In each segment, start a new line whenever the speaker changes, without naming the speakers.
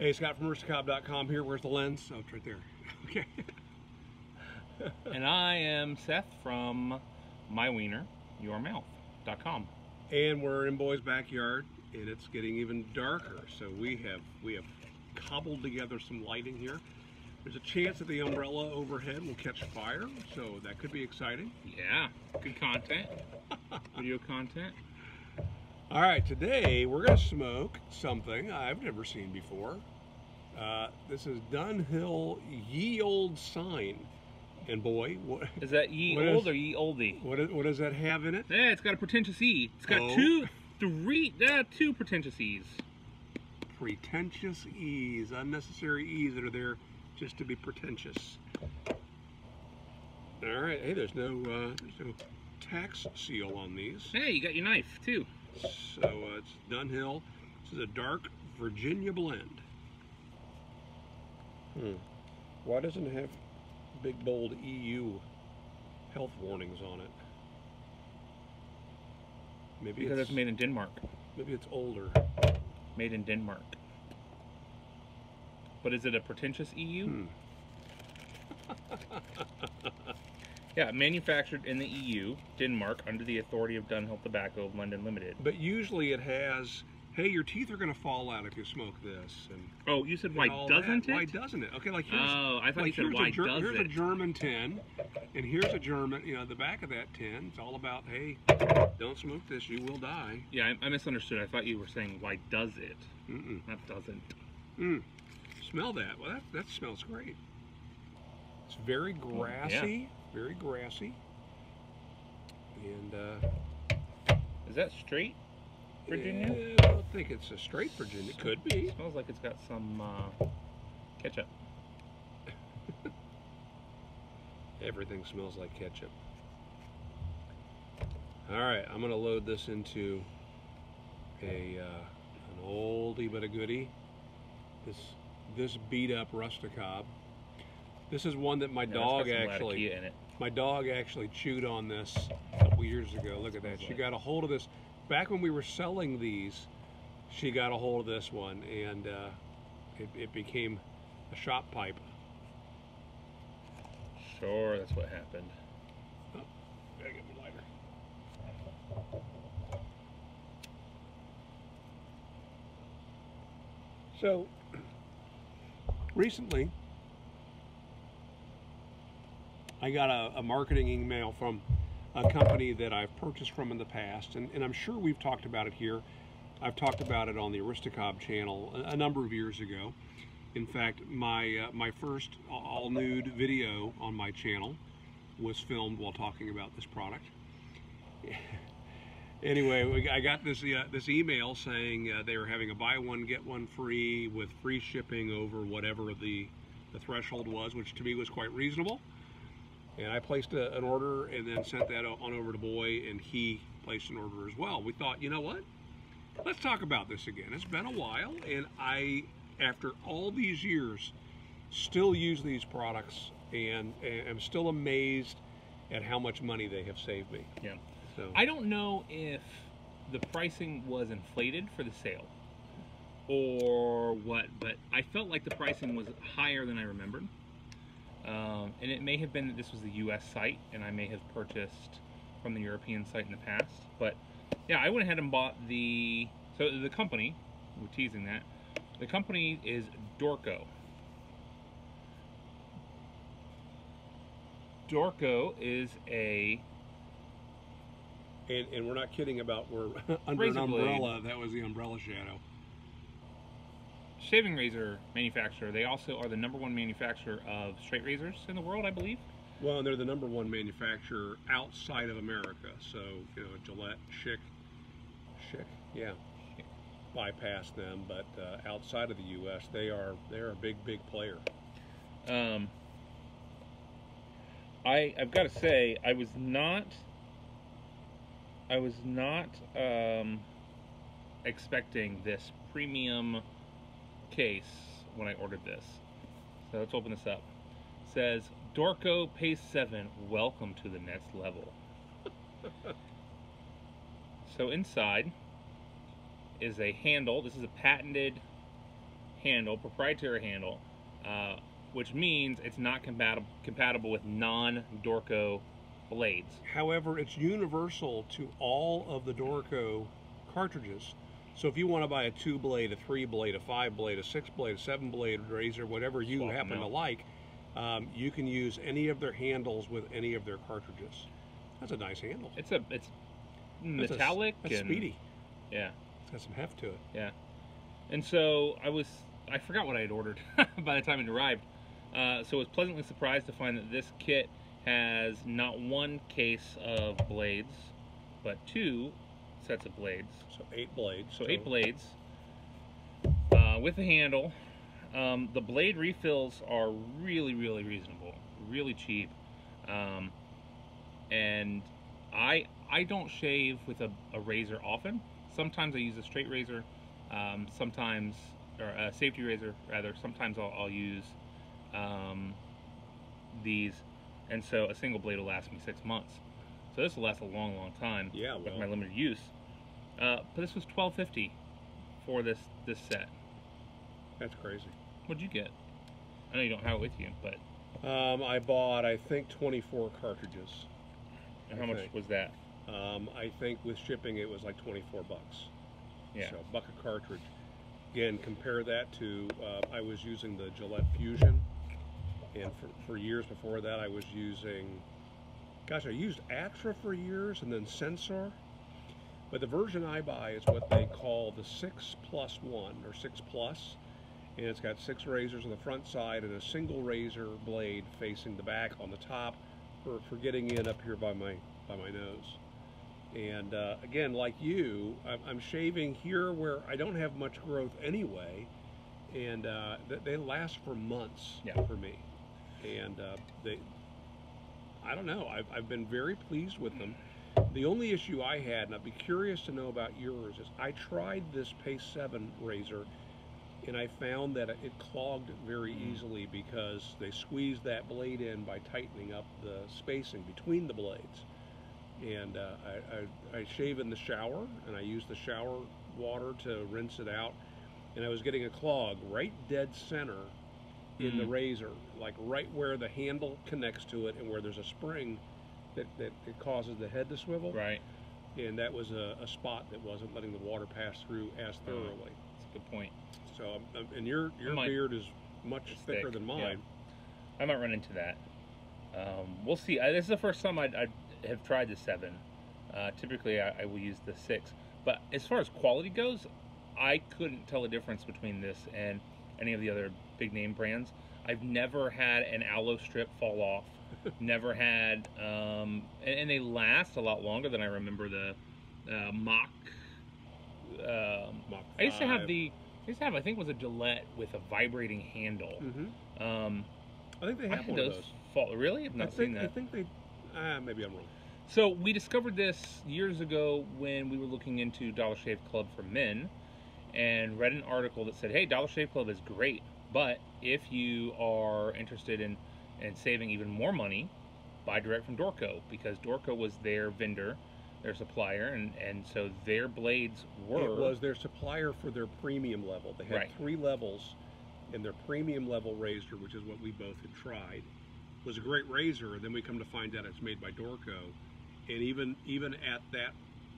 Hey, Scott from roostercob.com here. Where's the lens? Oh, it's right there. Okay.
And I am Seth from mywieneryourmouth.com.
And we're in Boy's backyard, and it's getting even darker. So we have cobbled together some lighting here. There's a chance that the umbrella overhead will catch fire, so that could be exciting.
Yeah, good content. Video content.
All right, today we're going to smoke something I've never seen before. This is Dunhill Ye Olde Signe. And boy, what
is that? Ye Olde or Ye Oldie?
What does that have in it?
Yeah, it's got a pretentious E. It's got two pretentious E's.
Pretentious E's, unnecessary E's that are there just to be pretentious. All right, hey, there's no tax seal on these.
Hey, you got your knife too.
So it's Dunhill. This is a dark Virginia blend. Why doesn't it have big bold EU health warnings on it? Maybe
because it's made in Denmark.
Maybe it's older.
Made in Denmark. But is it a pretentious EU? Yeah, manufactured in the EU, Denmark, under the authority of Dunhill Tobacco of London Limited.
But usually it has, hey, your teeth are going to fall out if you smoke this. And
oh, you said why doesn't it?
Why doesn't it? Okay, like here's,
I thought you said why does it?
Here's a German tin, and here's a German, the back of that tin, it's all about, hey, don't smoke this, you will die.
Yeah, I misunderstood. I thought you were saying why does it? That doesn't.
Smell that. Well, that smells great. It's very grassy, very grassy. And
is that straight Virginia?
I don't think it's a straight Virginia. It could be.
It smells like it's got some ketchup.
Everything smells like ketchup. All right, I'm going to load this into an oldie but a goodie. This beat up Rusticob. This is one that my dog actually chewed on this a couple years ago. Look at that. She got a hold of this back when we were selling these. She got a hold of this one, and it became a shop pipe.
Sure, that's what happened.
Oh, gotta get my lighter. So recently, I got a marketing email from a company that I've purchased from in the past, and I'm sure we've talked about it here. I've talked about it on the Aristocob channel a number of years ago. In fact, my first all-nude video on my channel was filmed while talking about this product. Anyway, I got this email saying they were having a buy one get one free with free shipping over whatever the threshold was, which to me was quite reasonable. And I placed an order and then sent that on over to Boy, and he placed an order as well. We thought, you know what? Let's talk about this again. It's been a while, and I, after all these years, still use these products, and I'm still amazed at how much money they have saved me.
Yeah.
So
I don't know if the pricing was inflated for the sale or what, but I felt like the pricing was higher than I remembered. And it may have been that this was the US site and I may have purchased from the European site in the past. But yeah, I went ahead and bought the company, we're teasing that, the company is Dorco. Dorco is a...
And we're not kidding about we're under an umbrella. That was the umbrella shadow.
Shaving razor manufacturer. They also are the #1 manufacturer of straight razors in the world, I believe.
Well, and they're the #1 manufacturer outside of America. So, Gillette, Schick, yeah, bypass them. But outside of the U.S., they're a big player.
I've got to say, I was not expecting this premium case when I ordered this. So let's open this up. It says, Dorco Pace 7, welcome to the next level. So inside is a handle. This is a patented handle, proprietary handle, which means it's not compatible with non-Dorco blades.
However, it's universal to all of the Dorco cartridges. So if you want to buy a 2-blade, a 3-blade, a 5-blade, a 6-blade, a 7-blade razor, whatever you
Swap
happen
them
to
out.
like, you can use any of their handles with any of their cartridges. That's a nice handle.
It's metallic
That's
and
speedy.
yeah,
It's got some heft to it.
yeah. And so I forgot what I had ordered by the time it arrived. So I was pleasantly surprised to find that this kit has not one case of blades, but 2 sets of blades.
So 8 blades.
So 8 blades with the handle. The blade refills are really, really reasonable, really cheap. And I don't shave with a razor often. Sometimes I use a straight razor, sometimes, or a safety razor rather. Sometimes I'll use these, and so a single blade will last me 6 months. So this will last a long, long time with my limited use. But this was $12.50 for this set.
That's crazy.
What'd you get? I know you don't have it with you, but
I bought, I think, 24 cartridges.
and how much was that?
I think with shipping it was like 24 bucks.
Yeah.
So buck a cartridge. Again, compare that to, I was using the Gillette Fusion, and for years before that I was using, gosh, I used Atra for years and then Sensor. But the version I buy is what they call the 6+1 or 6+, and it's got 6 razors on the front side and a single razor blade facing the back on the top for getting in up here by my nose. And again, like you, I'm shaving here where I don't have much growth anyway, and they last for months for me. And I don't know, I've been very pleased with them. The only issue I had, and I'd be curious to know about yours, is I tried this Pace 7 razor, and I found that it clogged very easily because they squeezed that blade in by tightening up the spacing between the blades. And I shave in the shower, and I use the shower water to rinse it out, and I was getting a clog right dead center in the razor, like right where the handle connects to it and where there's a spring that it causes the head to swivel.
Right.
And that was a spot that wasn't letting the water pass through as thoroughly.
That's a good point.
So, and your beard is much thicker than mine.
Yeah. I might run into that. We'll see. This is the first time I have tried the 7. Typically, I will use the 6. But as far as quality goes, I couldn't tell the difference between this and any of the other big name brands. I've never had an aloe strip fall off. Never had, and they last a lot longer than I remember the Mach.
Mach
I used to have
5.
I think it was a Gillette with a vibrating handle.
I think they have one of those.
Really? I've not seen that.
I think they, maybe I'm wrong.
So we discovered this years ago when we were looking into Dollar Shave Club for men, and read an article that said, hey, Dollar Shave Club is great, but if you are interested in saving even more money, buy direct from Dorco, because Dorco was their vendor, their supplier, and so their blades were...
It was their supplier for their premium level. They had 3 levels, and their premium level razor, which is what we both had tried, was a great razor. Then we come to find out it's made by Dorco, and even at that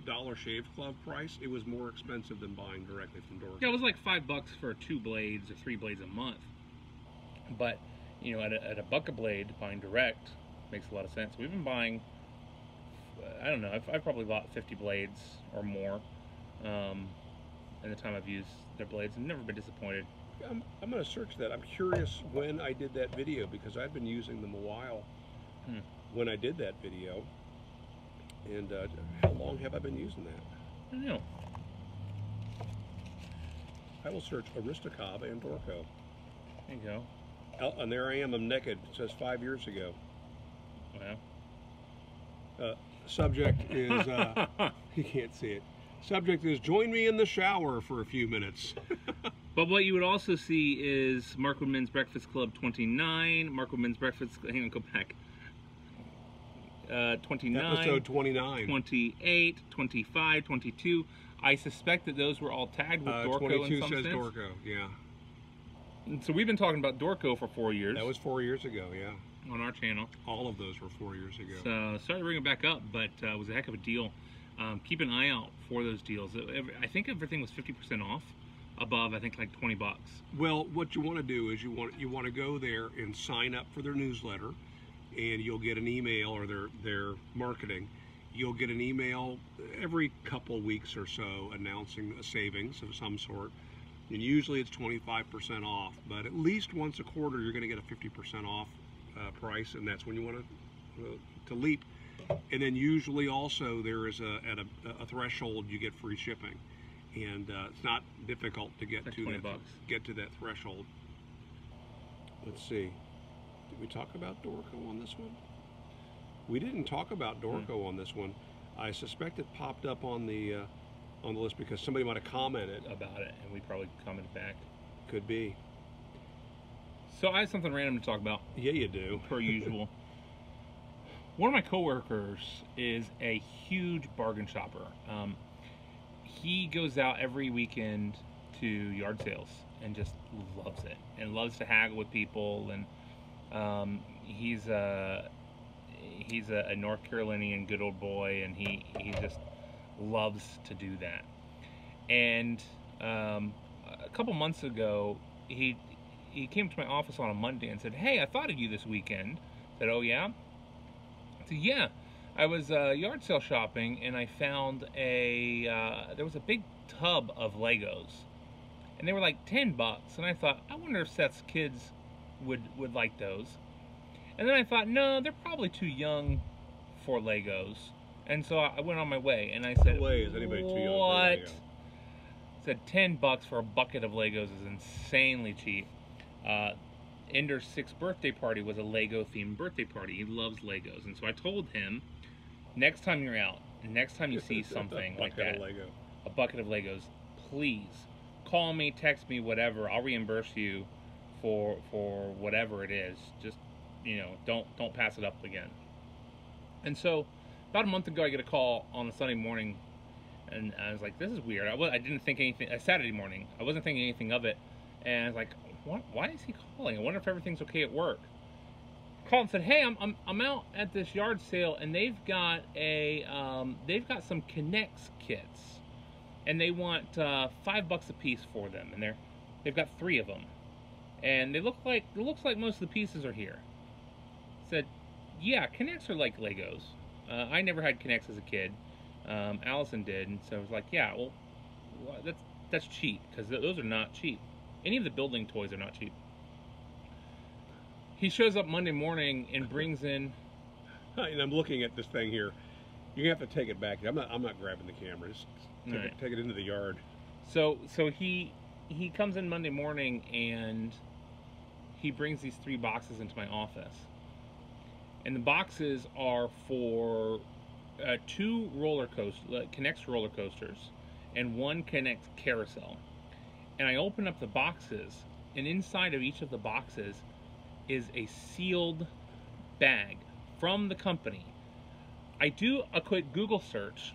Dollar Shave Club price, it was more expensive than buying directly from Dorco.
Yeah, it was like $5 for 2 blades or 3 blades a month. But you know, at a buck a blade, buying direct makes a lot of sense. We've been buying, I don't know, I've probably bought 50 blades or more in the time I've used their blades, and never been disappointed.
I'm going to search that. I'm curious when I did that video, because I've been using them a while when I did that video. And how long have I been using that?
I don't know.
I will search Aristocob and Dorco.
There you go.
And there I am, I'm naked. It says 5 years ago.
Well.
Subject is, you can't see it. Subject is, join me in the shower for a few minutes.
But what you would also see is Mark Woodman's Breakfast Club 29, Mark Woodman's Breakfast, hang on, go back. 29,
Episode 29.
28, 25, 22. I suspect that those were all tagged with Dorco in some sense.
22 says Dorco, yeah.
So we've been talking about Dorco for 4 years.
That was 4 years ago, yeah.
On our channel.
All of those were 4 years ago.
So started to bring it back up, but it was a heck of a deal. Keep an eye out for those deals. I think everything was 50% off. Above, I think, like 20 bucks.
Well, what you want to do is you want to go there and sign up for their newsletter, and you'll get an email, or their marketing. You'll get an email every couple weeks or so announcing a savings of some sort, and usually it's 25% off. But at least once a quarter, you're going to get a 50% off price, and that's when you want to leap. And then usually also there is at a threshold you get free shipping. And it's not difficult to get to that threshold. Let's see. Did we talk about Dorco on this one? We didn't talk about Dorco on this one. I suspect it popped up on the list because somebody might have commented
about it, and we probably commented back.
Could be.
So I have something random to talk about.
Yeah, you do.
Per usual. One of my coworkers is a huge bargain shopper. He goes out every weekend to yard sales and just loves it, and loves to haggle with people. And he's a North Carolinian good old boy, and he just loves to do that. And a couple months ago, he came to my office on a Monday and said, "Hey, I thought of you this weekend." I said, "Oh yeah?" I said, "Yeah. I was yard sale shopping, and I found there was a big tub of Legos, and they were like 10 bucks, and I thought, I wonder if Seth's kids would like those. And then I thought, no, they're probably too young for Legos, and so I went on my way, and I said,
no way is anybody too young for
what?
Lego.
Said 10 bucks for a bucket of Legos is insanely cheap. Ender's 6th birthday party was a Lego themed birthday party. He loves Legos, and so I told him, next time you're out, and next time you see something like that, a bucket of Legos, please call me, text me, whatever. I'll reimburse you for whatever it is. Just, don't pass it up again. And so about a month ago, I get a call on a Sunday morning, and I was like, this is weird. I didn't think anything. A Saturday morning, I wasn't thinking anything of it, and I was like, why is he calling? I wonder if everything's okay at work. Called and said, "Hey, I'm out at this yard sale, and they've got some Connects kits, and they want $5 a piece for them, and they've got 3 of them, and it looks like most of the pieces are here." Said, "Yeah, Connects are like Legos. I never had Connects as a kid. Allison did, and so I was like, yeah, well, that's cheap, because those are not cheap. Any of the building toys are not cheap." He shows up Monday morning and brings in.
And I'm looking at this thing here. You have to take it back. I'm not grabbing the camera. Just take it into the yard.
So he comes in Monday morning, and he brings these 3 boxes into my office. And the boxes are for 2 Connects roller coasters and 1 Connects carousel. And I open up the boxes, and inside of each of the boxes is a sealed bag from the company. I do a quick Google search.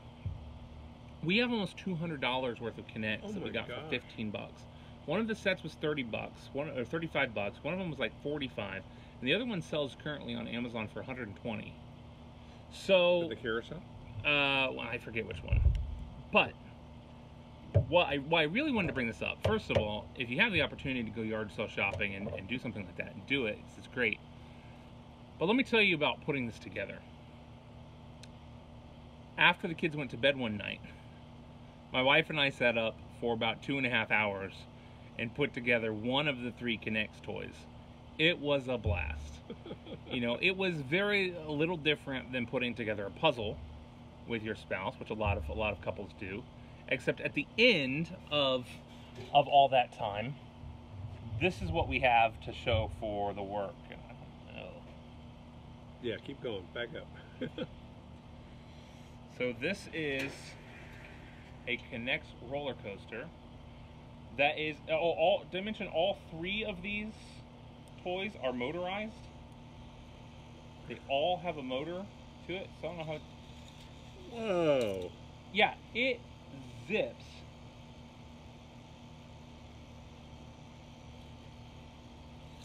We have almost $200 worth of Connects that we got for 15 bucks. One of the sets was 30 bucks, or 35 bucks. One of them was like 45, and the other one sells currently on Amazon for 120. So
the carousel?
Well, I forget which one. But why I really wanted to bring this up, first of all, if you have the opportunity to go yard sale shopping and do something like that, and do it, it's great. But let me tell you about putting this together. After the kids went to bed one night, my wife and I sat up for about 2.5 hours and put together one of the 3 Connects toys. It was a blast. It was a little different than putting together a puzzle with your spouse, which a lot of couples do. Except at the end of all that time, this is what we have to show for the work.
Yeah, keep going. Back up.
So this is a Connects roller coaster. That is, did I mention all 3 of these toys are motorized? They all have a motor to it, so I don't know how.
Whoa.
Yeah, it zips.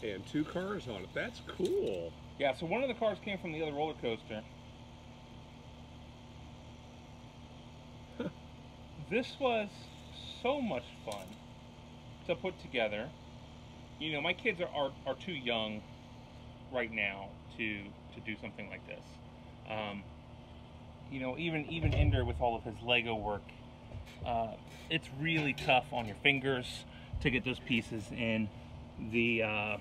And 2 cars on it. That's cool.
Yeah, so one of the cars came from the other roller coaster. This was so much fun to put together. You know, my kids are too young right now to do something like this. You know, even Ender with all of his Lego work, it's really tough on your fingers to get those pieces in. The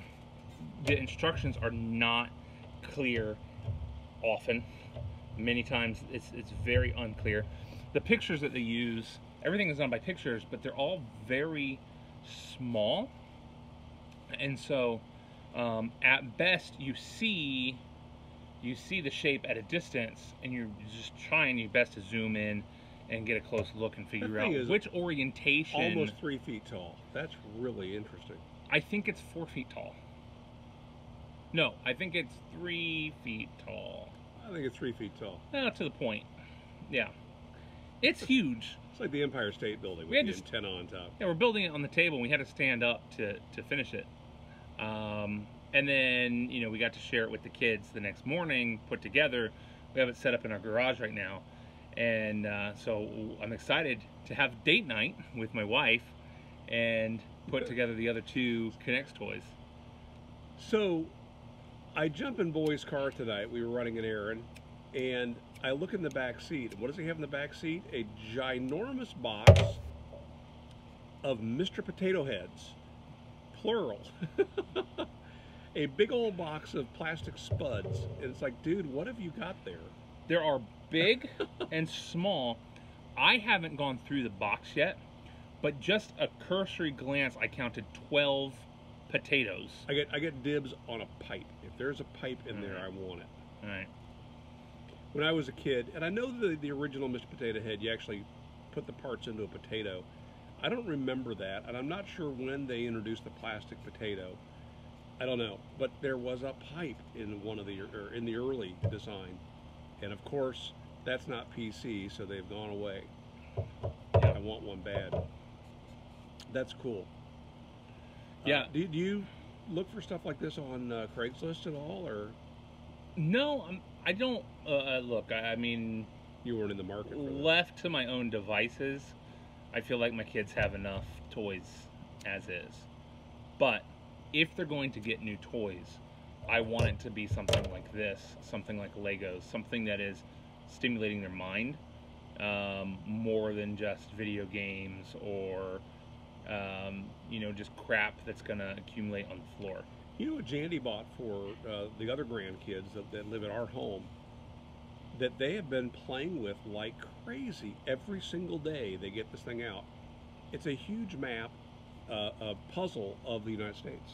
instructions are not clear often. Many times it's very unclear. The pictures that they use, everything is done by pictures, but they're all very small. And so at best you see the shape at a distance, and you're just trying your best to zoom in and get a close look and figure out which orientation.
Almost 3 feet tall. That's really interesting.
I think it's 4 feet tall. No, I think it's 3 feet tall.
I think it's 3 feet tall.
To the point. Yeah. It's huge.
It's like the Empire State Building with the antenna on top.
Yeah, we're building it on the table, and we had to stand up to finish it. And then, you know, we got to share it with the kids the next morning, put together. We have it set up in our garage right now. And so I'm excited to have date night with my wife and put together the other 2 K'NEX toys.
So I jump in Boy's car tonight. We were running an errand, and I look in the back seat. What does he have in the back seat? A ginormous box of Mr. Potato Heads, plural. A big old box of plastic spuds. And it's like, dude, what have you got there?
There are big and small. I haven't gone through the box yet, but just a cursory glance, I counted 12 potatoes.
I get dibs on a pipe. If there's a pipe in there, I want it.
All right.
When I was a kid, and I know the original Mr. Potato Head, you actually put the parts into a potato. I don't remember that, and I'm not sure when they introduced the plastic potato. I don't know, but there was a pipe in in the early design, and of course that's not PC, so they've gone away. I want one bad. That's cool.
Yeah.
Do you look for stuff like this on Craigslist at all, or?
No, I don't. Look, I mean,
you weren't in the market for that.
Left to my own devices, I feel like my kids have enough toys as is. But if they're going to get new toys, I want it to be something like this, something like Legos, something that is stimulating their mind more than just video games or you know, just crap that's going to accumulate on the floor.
You know what Jandy bought for the other grandkids that live at our home, that they have been playing with like crazy every single day they get this thing out. It's a huge map, a puzzle of the United States.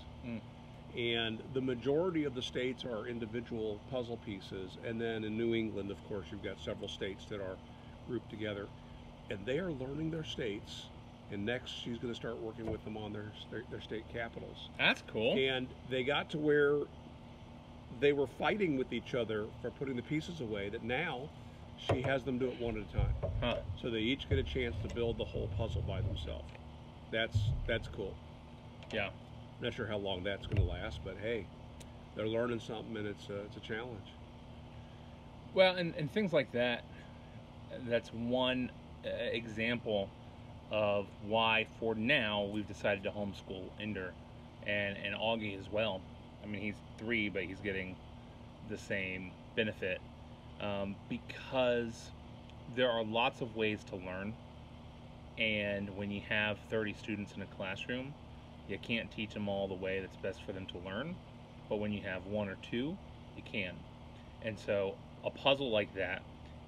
And the majority of the states are individual puzzle pieces. And then in New England, of course, you've got several states that are grouped together. And they are learning their states. And next, she's going to start working with them on their state capitals.
That's cool.
And they got to where they were fighting with each other for putting the pieces away, that now she has them do it one at a time.
Huh.
So they each get a chance to build the whole puzzle by themselves. That's cool.
Yeah.
Not sure how long that's going to last, but hey, they're learning something, and it's a challenge.
Well, and things like that, that's one example of why, for now, we've decided to homeschool Ender and Augie as well. I mean, he's 3, but he's getting the same benefit because there are lots of ways to learn, and when you have 30 students in a classroom, you can't teach them all the way that's best for them to learn, but when you have 1 or 2, you can. And so a puzzle like that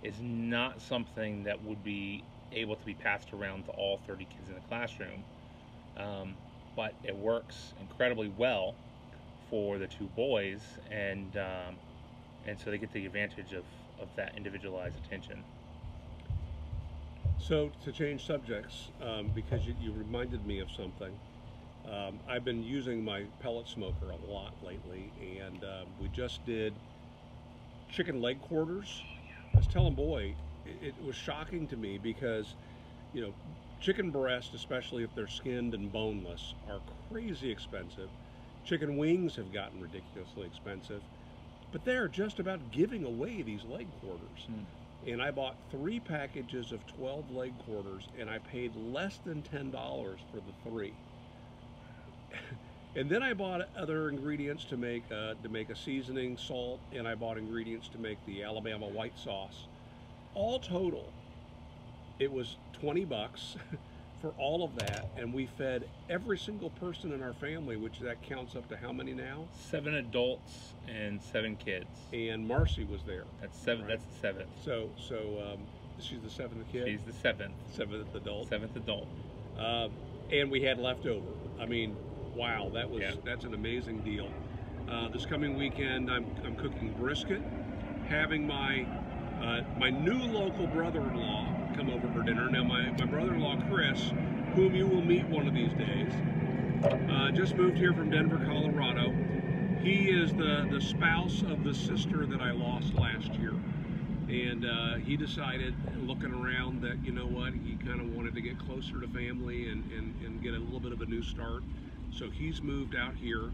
is not something that would be able to be passed around to all 30 kids in the classroom, but it works incredibly well for the 2 boys, and so they get the advantage of that individualized attention.
So to change subjects, because you reminded me of something, I've been using my pellet smoker a lot lately, and we just did chicken leg quarters. I was telling Boy, it was shocking to me because, you know, chicken breasts, especially if they're skinned and boneless, are crazy expensive. Chicken wings have gotten ridiculously expensive, but they're just about giving away these leg quarters. And I bought 3 packages of 12 leg quarters, and I paid less than $10 for the 3. And then I bought other ingredients to make a seasoning, salt, and I bought ingredients to make the Alabama white sauce. All total, it was $20 for all of that, and we fed every single person in our family, which that counts up to how many now?
7 adults and 7 kids.
And Marcy was there.
That's 7.
Right?
That's the 7th.
So she's the 7th kid.
She's the 7th.
7th adult.
7th adult.
And we had leftover. I mean, wow, that's an amazing deal. This coming weekend, I'm cooking brisket, having my new local brother-in-law come over for dinner. Now, my brother-in-law, Chris, whom you will meet one of these days, just moved here from Denver, Colorado. He is the spouse of the sister that I lost last year. And he decided, looking around, that, you know what, he kind of wanted to get closer to family and get a little bit of a new start. So he's moved out here.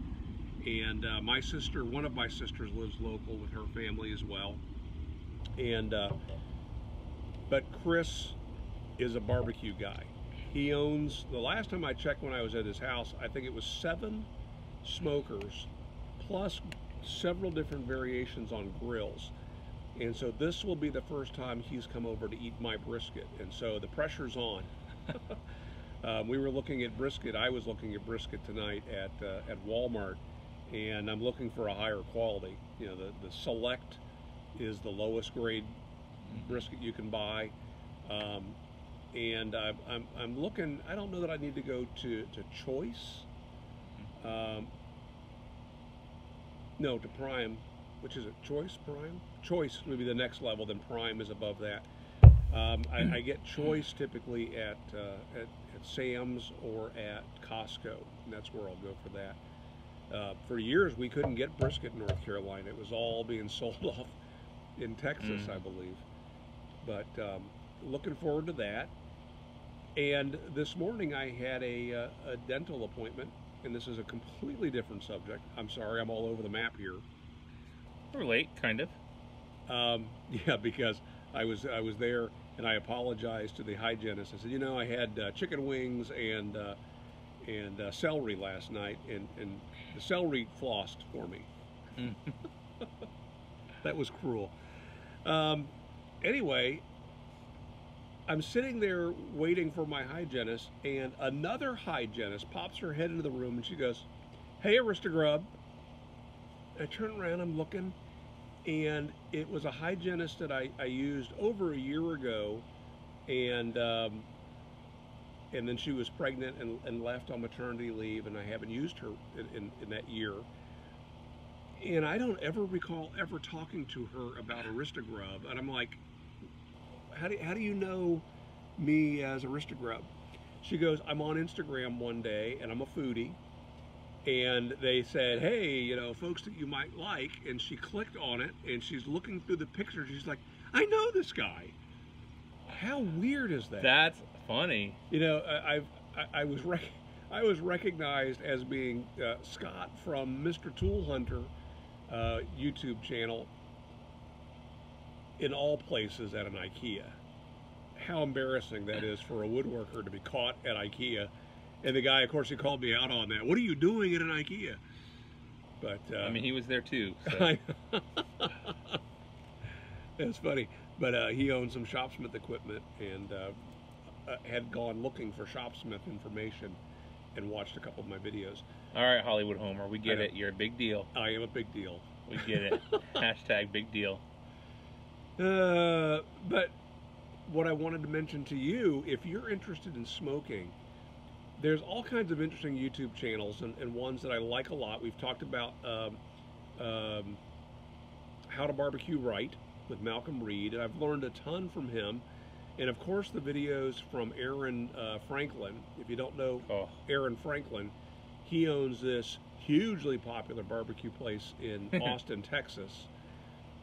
And my sister, one of my sisters, lives local with her family as well. And but Chris is a barbecue guy. He owns, the last time I checked when I was at his house, I think it was 7 smokers plus several different variations on grills. And so this will be the first time he's come over to eat my brisket. And so the pressure's on. We were looking at brisket. I was looking at brisket tonight at Walmart, and I'm looking for a higher quality. You know, the Select is the lowest grade brisket you can buy, and I'm looking. I don't know that I need to go to Choice. No, to Prime. Which is it? Choice, Prime? Choice would be the next level. Then Prime is above that. I get Choice typically at Sam's or at Costco, and that's where I'll go for that. For years, we couldn't get brisket in North Carolina. It was all being sold off in Texas, I believe. But looking forward to that. And this morning, I had a dental appointment, and this is a completely different subject. I'm sorry, I'm all over the map here.
We're late, kind of.
Yeah, because I was there, and I apologized to the hygienist. I said, you know, I had chicken wings and celery last night, and the celery flossed for me. That was cruel. Anyway, I'm sitting there waiting for my hygienist, and another hygienist pops her head into the room, and she goes, "Hey, Aristogrub." I turn around, I'm looking, and it was a hygienist that I used over a year ago, and then she was pregnant and left on maternity leave, and I haven't used her in that year. And I don't ever recall ever talking to her about Aristogrub, and I'm like, how do you know me as Aristogrub? She goes, I'm on Instagram one day, and I'm a foodie, and they said, hey, you know, folks that you might like, and she clicked on it, and she's looking through the pictures. She's like, I know this guy. How weird is that?
That's funny.
You know, I was recognized as being Scott from Mr. Tool Hunter YouTube channel in all places at an IKEA. How embarrassing that is for a woodworker to be caught at IKEA. And the guy, of course, he called me out on that. What are you doing at an IKEA? But
I mean, he was there too. So.
That's funny. But he owned some Shopsmith equipment and had gone looking for Shopsmith information and watched a couple of my videos.
All right, Hollywood Homer, we get it. You're a big deal.
I am a big deal.
We get it. Hashtag big deal.
But what I wanted to mention to you, if you're interested in smoking, there's all kinds of interesting YouTube channels and ones that I like a lot. We've talked about How to Barbecue Right with Malcolm Reed, and I've learned a ton from him. And of course the videos from Aaron Franklin. If you don't know Aaron Franklin, he owns this hugely popular barbecue place in Austin, Texas.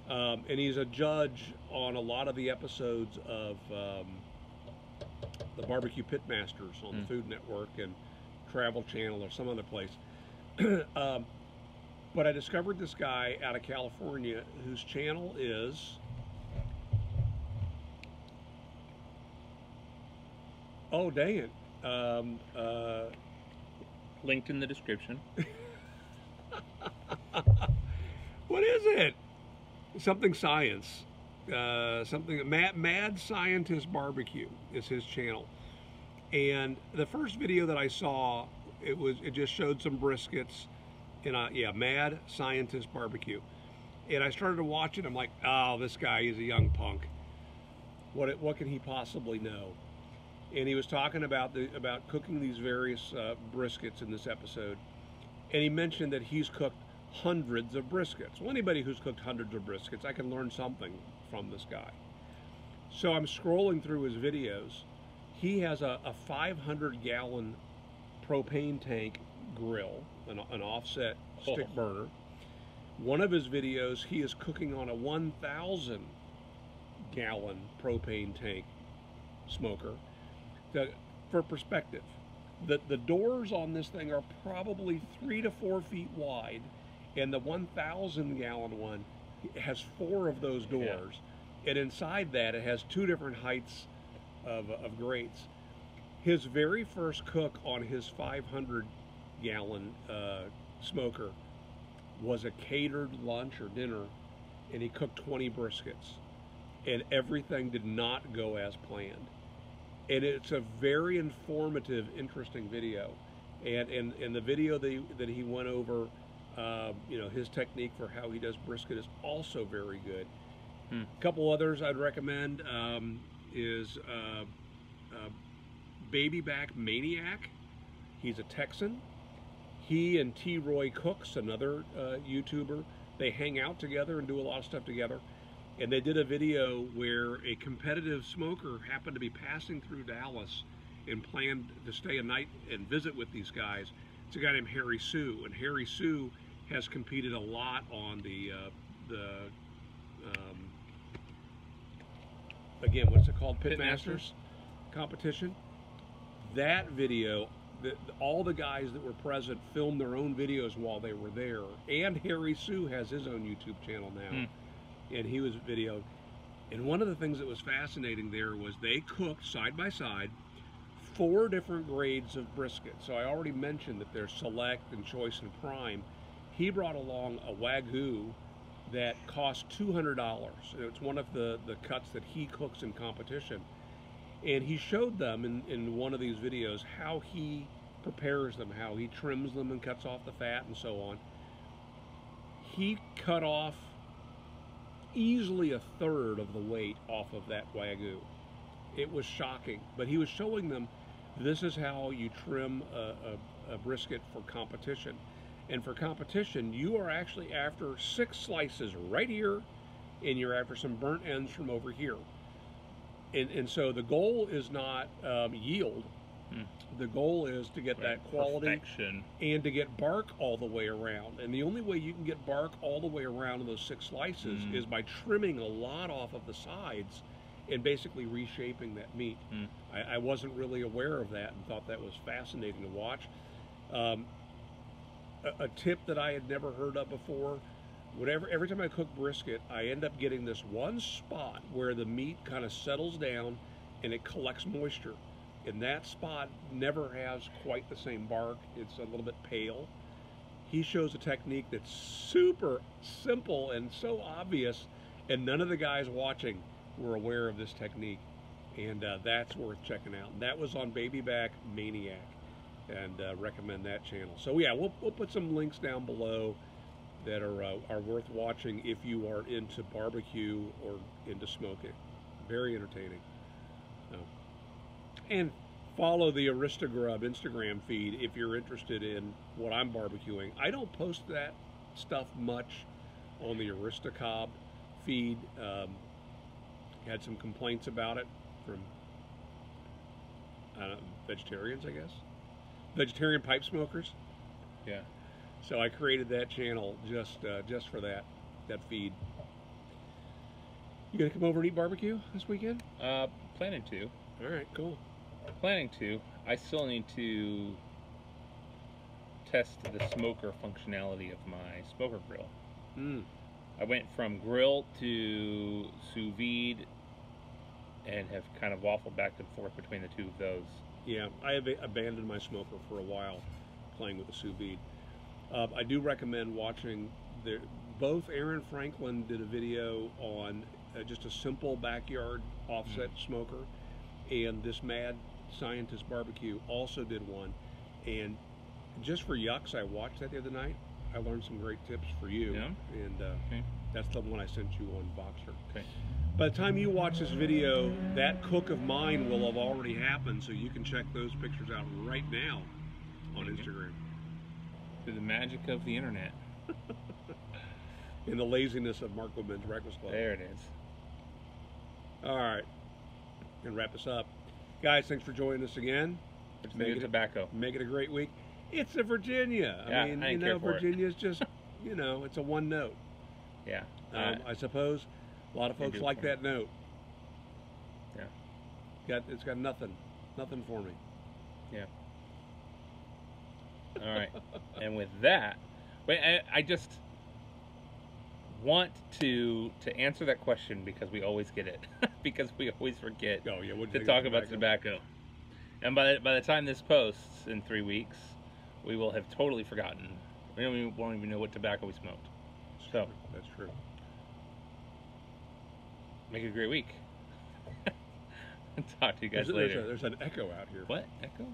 And he's a judge on a lot of the episodes of the Barbecue Pitmasters on the Food Network and Travel Channel or some other place. But I discovered this guy out of California whose channel is, oh dang it,
Linked in the description.
what is it? Something science. Something Mad Scientist Barbecue is his channel. And the first video that I saw, it just showed some briskets, and yeah, Mad Scientist Barbecue. And I started to watch it. I'm like, oh, this guy is a young punk. What can he possibly know? And he was talking about cooking these various briskets in this episode, and he mentioned that he's cooked hundreds of briskets. Well, anybody who's cooked hundreds of briskets, I can learn something from this guy. So I'm scrolling through his videos. He has a 500-gallon propane tank grill, an offset stick burner. One of his videos, he is cooking on a 1,000-gallon propane tank smoker. For perspective, the doors on this thing are probably 3 to 4 feet wide, and the 1,000-gallon one has 4 of those doors, and inside that it has 2 different heights of grates. His very first cook on his 500-gallon smoker was a catered lunch or dinner, and he cooked 20 briskets, and everything did not go as planned. And it's a very informative, interesting video. And the video that he went over, you know, his technique for how he does brisket is also very good. A couple others I'd recommend is Baby Back Maniac. He's a Texan. He and T. Roy Cooks, another YouTuber, they hang out together and do a lot of stuff together. And they did a video where a competitive smoker happened to be passing through Dallas and planned to stay a night and visit with these guys. It's a guy named Harry Sue, and Harry Sue has competed a lot on again, what's it called? Pitmasters competition. That video, all the guys that were present filmed their own videos while they were there. And Harry Sue has his own YouTube channel now. And he was videoed. And one of the things that was fascinating there was they cooked side by side 4 different grades of brisket. So I already mentioned that there's select and choice and prime. He brought along a Wagyu that cost $200. It's one of the cuts that he cooks in competition. And he showed them in one of these videos how he prepares them, how he trims them and cuts off the fat and so on. He cut off easily 1/3 of the weight off of that Wagyu. It was shocking, but he was showing them this is how you trim a brisket for competition. And for competition, you are actually after 6 slices right here, and you're after some burnt ends from over here. And so the goal is not yield. The goal is to get that quality
perfection, and
to get bark all the way around. And the only way you can get bark all the way around in those 6 slices is by trimming a lot off of the sides and basically reshaping that meat. I wasn't really aware of that and thought that was fascinating to watch. A tip that I had never heard of before, every time I cook brisket, I end up getting this one spot where the meat kind of settles down and it collects moisture. And that spot never has quite the same bark. It's a little bit pale. He shows a technique that's super simple and so obvious, and none of the guys watching were aware of this technique. And that's worth checking out. And that was on Baby Back Maniac, and recommend that channel. So yeah, we'll put some links down below that are worth watching if you are into barbecue or into smoking. Very entertaining. And follow the Aristagrub Instagram feed if you're interested in what I'm barbecuing. I don't post that stuff much on the Aristacob feed. Had some complaints about it from vegetarians, I guess. Vegetarian pipe smokers.
Yeah.
So I created that channel just for that feed. You gonna come over and eat barbecue this weekend?
Planning to.
All right, cool.
Planning to. I still need to test the smoker functionality of my smoker grill.
Mm.
I went from grill to sous vide and have kind of waffled back and forth between the two of those.
Yeah, I have abandoned my smoker for a while, playing with the sous vide. I do recommend watching both Aaron Franklin did a video on just a simple backyard offset smoker, and this Mad Scientist Barbecue also did one. And just for yucks, I watched that the other night. I learned some great tips for you, and
Okay.
that's the one I sent you on Boxer.
Okay.
By the time you watch this video, that cook of mine will have already happened, so you can check those pictures out right now on Instagram.
Through the magic of the internet.
In the laziness of Marco Men's Breakfast Club.
There it is.
All right, and wrap this up, guys. Thanks for joining us again.
Make it tobacco.
Make it a great week. It's a Virginia.
Yeah,
I mean,
I
you
didn't
know,
care for it.
Virginia's just, you know, it's a one note.
Yeah.
I suppose a lot of
They
folks
do
like
for me.
that note.
Yeah.
It's got nothing for me.
Yeah. All right. And with that, wait, I just want to answer that question because we always get it. Because we always forget
Oh yeah,
to talk about tobacco. And by the time this posts in 3 weeks, we will have totally forgotten. We won't even know what tobacco we smoked. So
That's true.
make it a great week. Talk to you guys later.
There's an echo out here.
What? Echo?